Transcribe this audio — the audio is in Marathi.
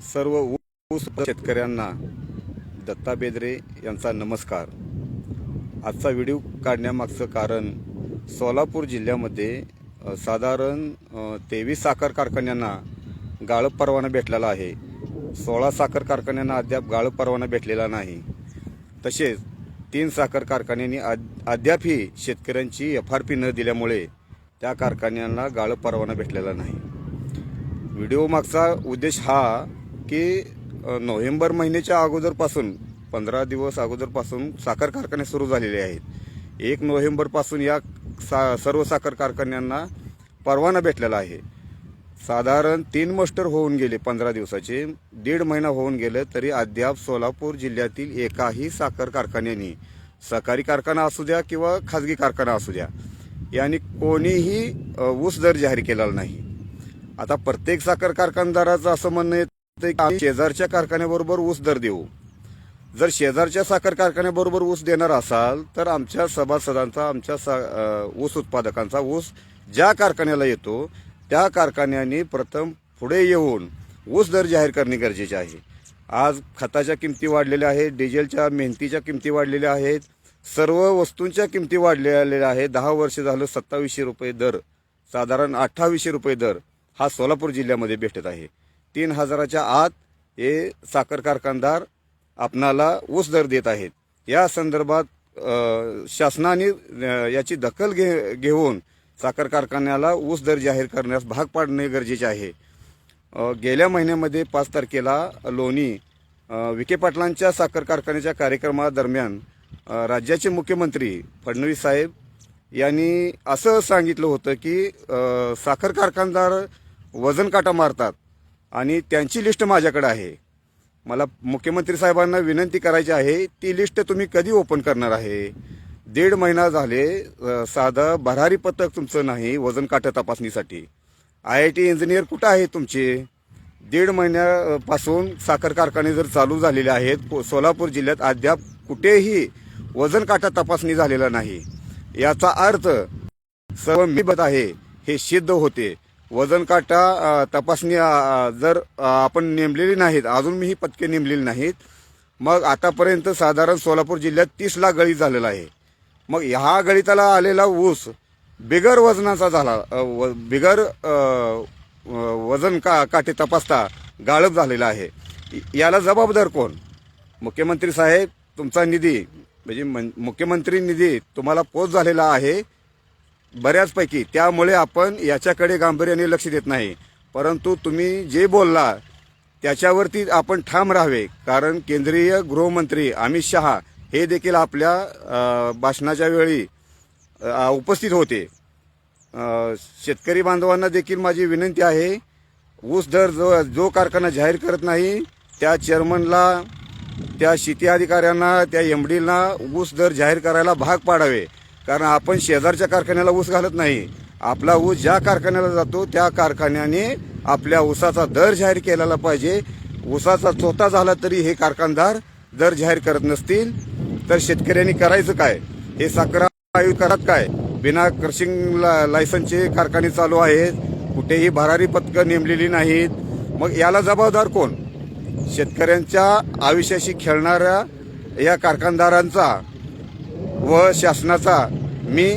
सर्व ऊस शेतकऱ्यांना दत्ता बेदरे यांचा नमस्कार। आजचा व्हिडिओ काढण्यामागचं कारण सोलापूर जिल्ह्यामध्ये साधारण 23 साखर कारखान्यांना गाळप परवाना भेटलेला आहे। 16 साखर कारखान्यांना अद्याप गाळप परवाना भेटलेला नाही। तसेच 3 साखर कारखान्यांनी अद्यापही शेतकऱ्यांची FRP न दिल्यामुळे त्या कारखान्यांना गाळप परवाना भेटलेला नाही। व्हिडिओ मागचा उद्देश हा की नोव्हेंबर महिन्याच्या अगोदरपासून 15 दिवस अगोदरपासून साखर कारखाने सुरू झालेले आहेत। 1 नोव्हेंबरपासून या सर्व साखर कारखान्यांना परवाना भेटलेला आहे। साधारण 3 मस्टर होऊन गेले 15 दिवसाचे, 1.5 महिना होऊन गेले तरी अद्याप सोलापूर जिल्ह्यातील एकाही साखर कारखान्याने, सहकारी कारखाना असू द्या किंवा खाजगी कारखाना असू द्या, यांनी कोणीही ऊस दर जाहीर केलेला नाही। आता प्रत्येक साखर कारखानदाराचं असं म्हणणं येतं की आम्ही शेजारच्या कारखान्याबरोबर ऊस दर देऊ। जर शेजारच्या साखर कारखान्याबरोबर ऊस देणार असाल तर आमच्या सभासदांचा, आमच्या ऊस उत्पादकांचा ऊस ज्या कारखान्याला येतो त्या कारखान्याने प्रथम पुढे येऊन ऊस दर जाहीर करणे गरजेचे आहे। आज खताच्या किमती वाढलेल्या आहेत, डिझेलच्या मेहनतीच्या किमती वाढलेल्या आहेत, सर्व वस्तूंच्या किमती वाढलेल्या आहेत। 10 वर्ष झालं 2700 रुपये दर, साधारण 2800 रुपये दर हा सोलापूर जिल्ह्यामध्ये भेटत आहे। 3000च्या आत हे साखर कारखानदार आपणाला ऊस दर देत आहेत। या संदर्भात शासनाने याची दखल घेऊन साखर कारखान्याला ऊस दर जाहीर करण्यास भाग पाडणे गरजेचे आहे। गेल्या महिन्यामध्ये 5 तारखेला लोणी विखे पाटलांच्या साखर कारखान्याच्या कार्यक्रमादरम्यान राज्याचे मुख्यमंत्री फडणवीस साहेब यांनी असं सांगितलं होतं की साखर कारखानदार वजन काटा मारतात आणि त्यांची लिस्ट माझ्याकडे आहे। मला मुख्यमंत्री साहेबांना विनंती करायची आहे, ती लिस्ट तुम्ही कधी ओपन करणार आहे? 1.5 महिना झाले साधं भरारी पथक तुमचं नाही वजन काटा तपासणीसाठी। IIT इंजिनियर कुठं आहे तुमचे? 1.5 महिन्यापासून साखर कारखाने जर चालू झालेले आहेत, सोलापूर जिल्ह्यात अद्याप कुठेही वजन काटा तपासणी झालेला नाही। याचा अर्थ सर्व मिबत आहे हे सिद्ध होते। वजन काटा तपासणी जर आपण नेमलेली नाहीत, अजून मी ही पथके नेमलेली नाहीत, मग आतापर्यंत साधारण सोलापूर जिल्ह्यात 30 लाख गळीत झालेला आहे। मग ह्या गळीताला आलेला ऊस बिगर वजनाचा झाला, बिगर वजन काटे तपासता गाळप झालेला आहे। याला जबाबदार कोण? मुख्यमंत्री साहेब, तुमचा निधी म्हणजे मुख्यमंत्री निधी तुम्हाला पोच झालेला आहे बऱ्याचपैकी, त्यामुळे आपण याच्याकडे गांभीर्याने लक्ष देत नाही। परंतु तुम्ही जे बोलला त्याच्यावरती आपण ठाम राहावे, कारण केंद्रीय गृहमंत्री अमित शहा हे देखील आपल्या भाषणाच्या वेळी उपस्थित होते। शेतकरी बांधवांना देखील माझी विनंती आहे, ऊस दर जो कारखाना जाहीर करत नाही त्या चेअरमनला, त्या शेती अधिकाऱ्यांना, त्या MDला ऊस दर जाहीर करायला भाग पाडावे। कारण आपण शेजारच्या कारखान्याला ऊस घालत नाही, आपला ऊस ज्या कारखान्याला जातो त्या कारखान्याने आपल्या ऊसाचा दर जाहीर केलेला पाहिजे। ऊसाचा चोथा झाला तरी हे कारखानदार दर जाहीर करत नसतील तर शेतकऱ्यांनी करायचं काय? हे साखर आयोग करत काय? बिना क्रशिंग लायसन्सचे कारखाने चालू आहेत, कुठेही भरारी पथकं नेमलेली नाहीत। मग याला जबाबदार कोण? शेतकऱ्यांच्या आयुष्याशी खेळणाऱ्या या कारखानदारांचा व शासनाचा मी